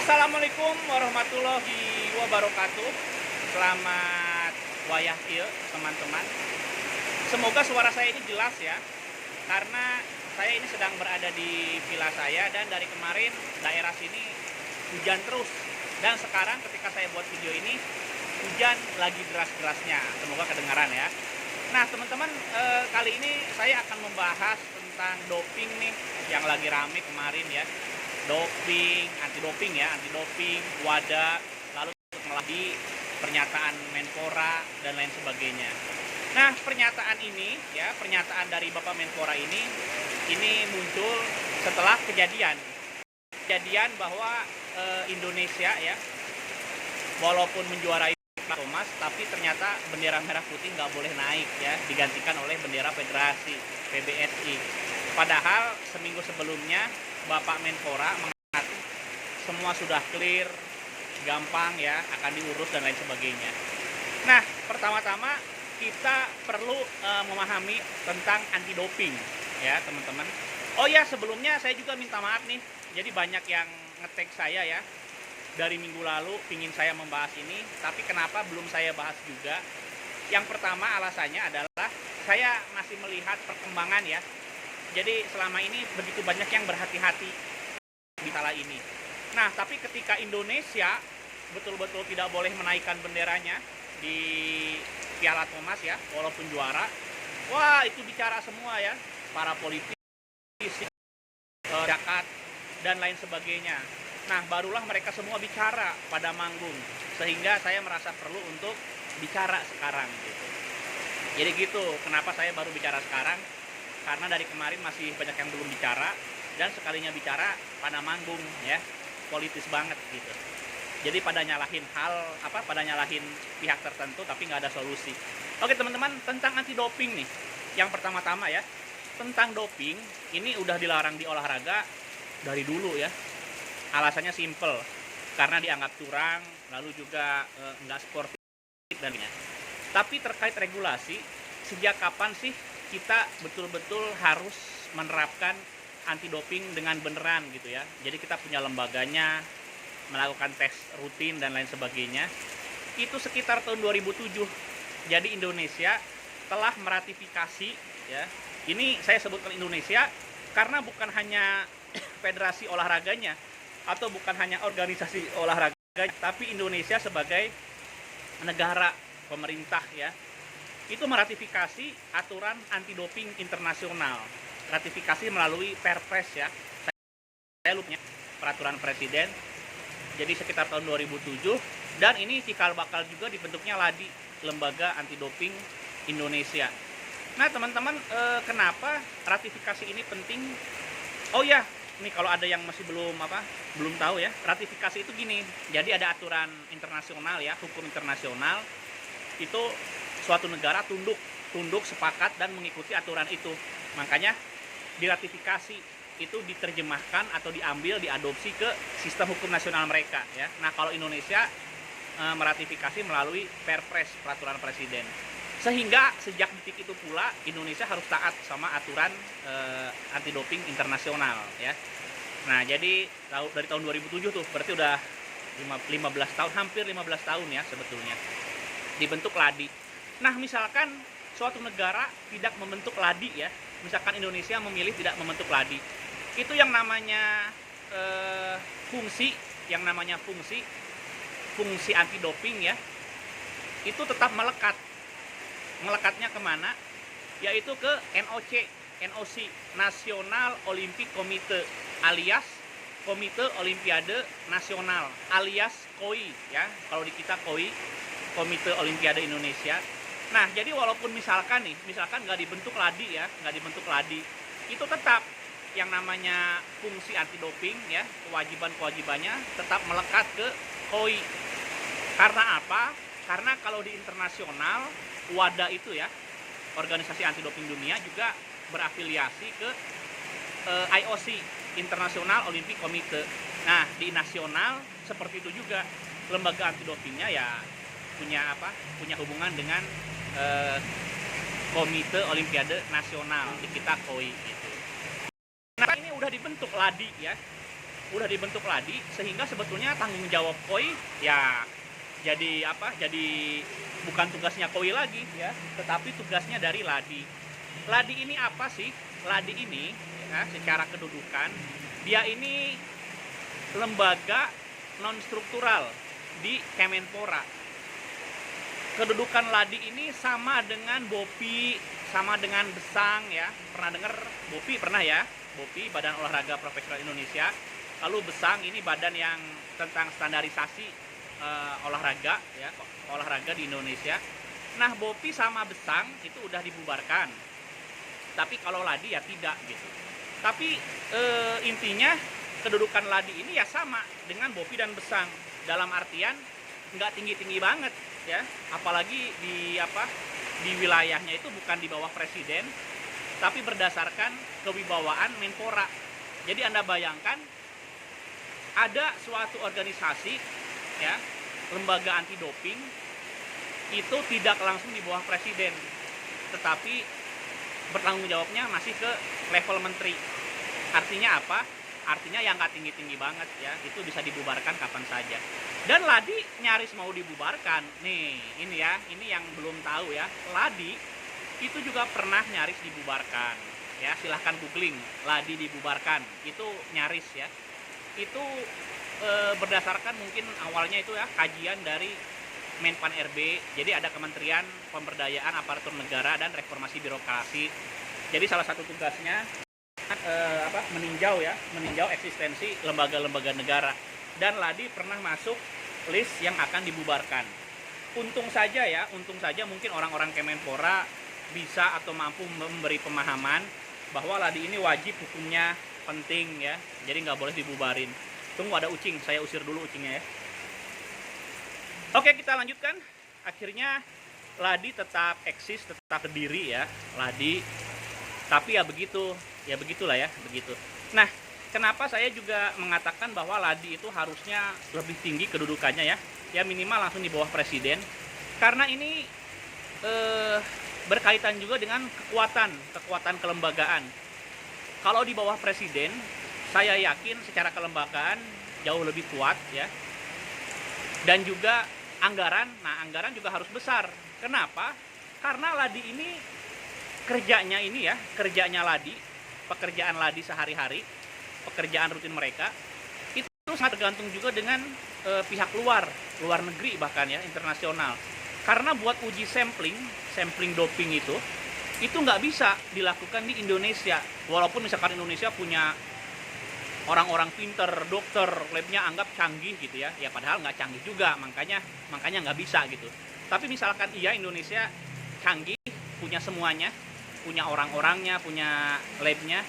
Assalamualaikum warahmatullahi wabarakatuh. Selamat wayah ieu teman-teman. Semoga suara saya ini jelas ya. Karena saya ini sedang berada di villa saya dan dari kemarin daerah sini hujan terus. Dan sekarang ketika saya buat video ini hujan lagi deras-derasnya. Semoga kedengaran ya. Nah teman-teman, kali ini saya akan membahas tentang doping nih yang lagi rame kemarin ya. Doping, anti doping, WADA, lalu melalui pernyataan Menpora dan lain sebagainya. Nah, pernyataan ini ya, pernyataan dari Bapak Menpora ini muncul setelah kejadian bahwa Indonesia ya, walaupun menjuarai Thomas, tapi ternyata bendera merah putih nggak boleh naik ya, digantikan oleh bendera Federasi PBSI. Padahal seminggu sebelumnya Bapak Menpora mengatakan semua sudah clear, gampang ya, akan diurus dan lain sebagainya. Nah, pertama-tama kita perlu memahami tentang anti doping ya, teman-teman. Oh ya, sebelumnya saya juga minta maaf nih. Jadi banyak yang nge-tag saya ya dari minggu lalu pingin saya membahas ini, tapi kenapa belum saya bahas juga? Yang pertama alasannya adalah saya masih melihat perkembangan ya. Jadi selama ini begitu banyak yang berhati-hati di masalah ini. Nah, tapi ketika Indonesia betul-betul tidak boleh menaikkan benderanya di Piala Thomas ya, walaupun juara, wah itu bicara semua ya, para politisi, rakyat dan lain sebagainya. Nah, barulah mereka semua bicara pada manggung, sehingga saya merasa perlu untuk bicara sekarang gitu. Jadi gitu, kenapa saya baru bicara sekarang? Karena dari kemarin masih banyak yang belum bicara, dan sekalinya bicara pada manggung ya, politis banget gitu. Jadi pada nyalahin pihak tertentu tapi nggak ada solusi. Oke teman-teman, tentang anti doping nih, yang pertama-tama ya, tentang doping ini udah dilarang di olahraga dari dulu ya. Alasannya simple, karena dianggap curang, lalu juga nggak sportif dan lainnya. Tapi terkait regulasi, sejak kapan sih kita betul-betul harus menerapkan anti doping dengan beneran gitu ya. Jadi kita punya lembaganya, melakukan tes rutin dan lain sebagainya. Itu sekitar tahun 2007. Jadi Indonesia telah meratifikasi ya. Ini saya sebutkan Indonesia karena bukan hanya federasi olahraganya atau bukan hanya organisasi olahraga, tapi Indonesia sebagai negara pemerintah ya, itu meratifikasi aturan anti doping internasional. Ratifikasi melalui Perpres ya. Saya lupa peraturan presiden. Jadi sekitar tahun 2007, dan ini cikal bakal juga dibentuknya LADI, Lembaga Anti Doping Indonesia. Nah, teman-teman, kenapa ratifikasi ini penting? Oh ya, ini kalau ada yang masih belum tahu ya, ratifikasi itu gini. Jadi ada aturan internasional ya, hukum internasional. Itu suatu negara tunduk sepakat dan mengikuti aturan itu. Makanya diratifikasi itu diterjemahkan atau diadopsi ke sistem hukum nasional mereka ya. Nah, kalau Indonesia meratifikasi melalui Perpres, peraturan presiden. Sehingga sejak detik itu pula Indonesia harus taat sama aturan anti doping internasional ya. Nah, jadi dari tahun 2007 tuh berarti udah 15 tahun, hampir 15 tahun ya sebetulnya dibentuk LADI. Nah, misalkan suatu negara tidak membentuk LADI ya, misalkan Indonesia memilih tidak membentuk LADI, itu yang namanya fungsi anti doping ya, itu tetap melekat. Melekatnya kemana? Yaitu ke NOC, National Olympic Committee, alias Komite Olimpiade Nasional, alias KOI ya, kalau di kita KOI, Komite Olimpiade Indonesia. Nah, jadi walaupun misalkan nggak dibentuk LADI, itu tetap yang namanya fungsi anti doping ya, kewajibannya tetap melekat ke KOI. Karena apa? Karena kalau di internasional, WADA itu ya, organisasi anti doping dunia, juga berafiliasi ke IOC, International Olympic Committee. Nah, di nasional seperti itu juga, lembaga anti dopingnya ya punya hubungan dengan Komite Olimpiade Nasional, di kita KOI gitu. Nah, ini udah dibentuk LADI ya. udah dibentuk Ladi, sehingga sebetulnya tanggung jawab KOI ya jadi apa? Jadi bukan tugasnya KOI lagi ya, tetapi tugasnya dari Ladi. Ladi ini apa sih? Ladi ini ya, secara kedudukan dia ini lembaga non struktural di Kemenpora. Kedudukan Ladi ini sama dengan BOPI, sama dengan Besang ya. Pernah dengar BOPI? Pernah ya? BOPI, Badan Olahraga Profesional Indonesia. Lalu Besang ini badan yang tentang standarisasi olahraga ya, olahraga di Indonesia. Nah, BOPI sama Besang itu udah dibubarkan. Tapi kalau Ladi ya tidak gitu. Tapi intinya kedudukan Ladi ini ya sama dengan BOPI dan Besang. Dalam artian nggak tinggi-tinggi banget ya, apalagi di wilayahnya itu bukan di bawah presiden, tapi berdasarkan kewibawaan Menpora. Jadi Anda bayangkan ada suatu organisasi ya, lembaga anti doping itu tidak langsung di bawah presiden, tetapi bertanggung jawabnya masih ke level menteri. Artinya apa? Artinya yang nggak tinggi-tinggi banget ya, itu bisa dibubarkan kapan saja. Dan Ladi nyaris mau dibubarkan. Nih, ini ya, ini yang belum tahu ya. Ladi itu juga pernah nyaris dibubarkan. Ya, silahkan googling, Ladi dibubarkan. Itu nyaris ya. Itu berdasarkan mungkin awalnya itu ya, kajian dari Menpan RB. Jadi ada Kementerian Pemberdayaan Aparatur Negara dan Reformasi Birokrasi. Jadi salah satu tugasnya meninjau eksistensi lembaga-lembaga negara, dan Ladi pernah masuk list yang akan dibubarkan. Untung saja mungkin orang-orang Kemenpora bisa atau mampu memberi pemahaman bahwa Ladi ini wajib hukumnya penting ya, jadi nggak boleh dibubarin. Tunggu, ada ucing, saya usir dulu ucingnya ya. Oke, kita lanjutkan. Akhirnya Ladi tetap eksis, tetap berdiri ya, Ladi. Tapi ya begitulah ya, begitu. Nah, kenapa saya juga mengatakan bahwa Ladi itu harusnya lebih tinggi kedudukannya ya, ya minimal langsung di bawah presiden, karena ini berkaitan juga dengan kekuatan kelembagaan. Kalau di bawah presiden, saya yakin secara kelembagaan jauh lebih kuat ya, dan juga anggaran juga harus besar. Kenapa? Karena Ladi ini kerjanya Ladi, pekerjaan Ladi sehari-hari, pekerjaan rutin mereka itu sangat tergantung juga dengan pihak luar negeri, bahkan ya internasional. Karena buat uji sampling doping itu nggak bisa dilakukan di Indonesia. Walaupun misalkan Indonesia punya orang-orang pinter, dokter, labnya anggap canggih gitu ya, ya padahal nggak canggih juga, makanya nggak bisa gitu. Tapi misalkan Indonesia canggih, punya semuanya, punya orang-orangnya, punya labnya,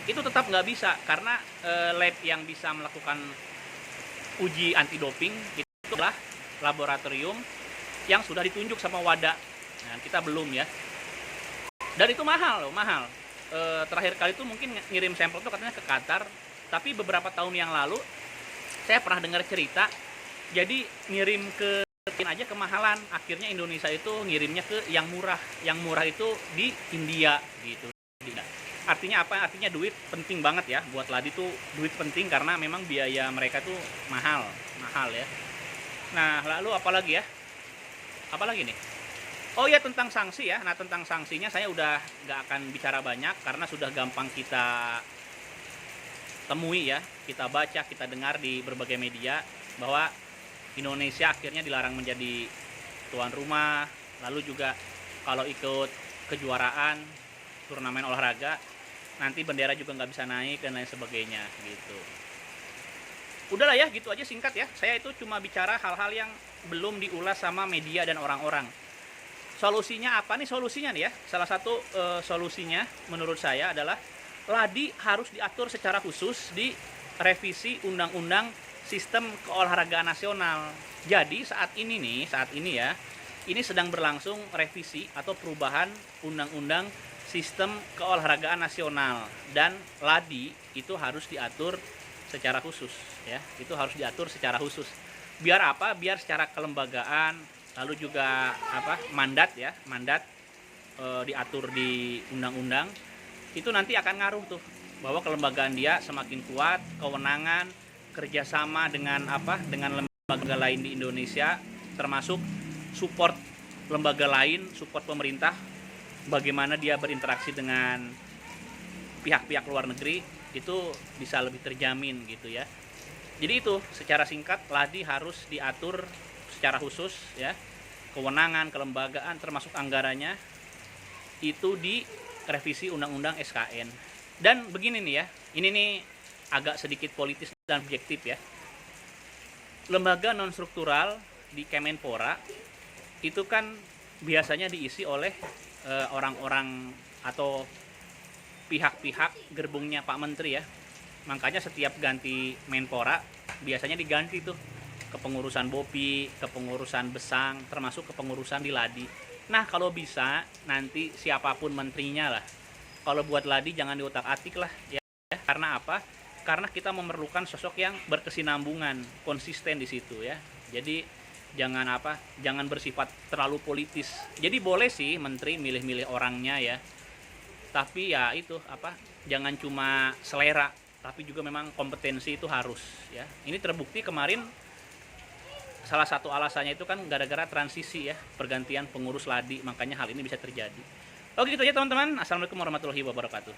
itu tetap nggak bisa, karena lab yang bisa melakukan uji anti doping itu adalah laboratorium yang sudah ditunjuk sama WADA. Nah, kita belum ya, dan itu mahal. Terakhir kali itu mungkin ngirim sampel itu katanya ke Qatar, tapi beberapa tahun yang lalu saya pernah dengar cerita, jadi ngirim ke aja kemahalan, akhirnya Indonesia itu ngirimnya ke yang murah itu di India gitu. Artinya apa? Artinya duit penting banget ya, buat Ladi tuh duit penting karena memang biaya mereka tuh mahal ya. Nah, lalu apalagi nih? Oh ya, tentang sanksi ya. Nah, tentang sanksinya saya udah nggak akan bicara banyak karena sudah gampang kita temui ya, kita baca, kita dengar di berbagai media bahwa Indonesia akhirnya dilarang menjadi tuan rumah, lalu juga kalau ikut kejuaraan turnamen olahraga nanti bendera juga nggak bisa naik dan lain sebagainya gitu. Udahlah ya, gitu aja singkat ya. Saya itu cuma bicara hal-hal yang belum diulas sama media dan orang-orang. Solusinya apa nih? Solusinya nih ya, salah satu solusinya menurut saya adalah Ladi harus diatur secara khusus di revisi undang-undang sistem keolahragaan nasional. Jadi saat ini ya, ini sedang berlangsung revisi atau perubahan undang-undang sistem keolahragaan nasional, dan Ladi itu harus diatur secara khusus ya. Itu harus diatur secara khusus. Biar apa? Biar secara kelembagaan, lalu juga mandat diatur di undang-undang. Itu nanti akan ngaruh tuh bahwa kelembagaan dia semakin kuat, kewenangan, kerjasama dengan lembaga lain di Indonesia, termasuk support lembaga lain, support pemerintah, bagaimana dia berinteraksi dengan pihak-pihak luar negeri, itu bisa lebih terjamin gitu ya. Jadi itu secara singkat, LADI harus diatur secara khusus ya, kewenangan, kelembagaan, termasuk anggarannya itu di revisi Undang-Undang SKN. Dan begini nih ya, ini nih agak sedikit politis dan objektif ya. Lembaga non struktural di Kemenpora itu kan biasanya diisi oleh orang-orang atau pihak-pihak gerbongnya Pak Menteri ya. Makanya setiap ganti Menpora biasanya diganti tuh kepengurusan BOPI, kepengurusan Besang, termasuk kepengurusan di LADI. Nah, kalau bisa nanti siapapun menterinya lah. Kalau buat LADI jangan diutak-atik lah ya. Karena apa? Karena kita memerlukan sosok yang berkesinambungan, konsisten di situ ya. Jadi jangan bersifat terlalu politis. Jadi boleh sih menteri milih-milih orangnya ya. Tapi ya itu jangan cuma selera, tapi juga memang kompetensi itu harus ya. Ini terbukti kemarin salah satu alasannya itu kan gara-gara transisi ya, pergantian pengurus LADI, makanya hal ini bisa terjadi. Oke gitu aja teman-teman. Assalamualaikum warahmatullahi wabarakatuh.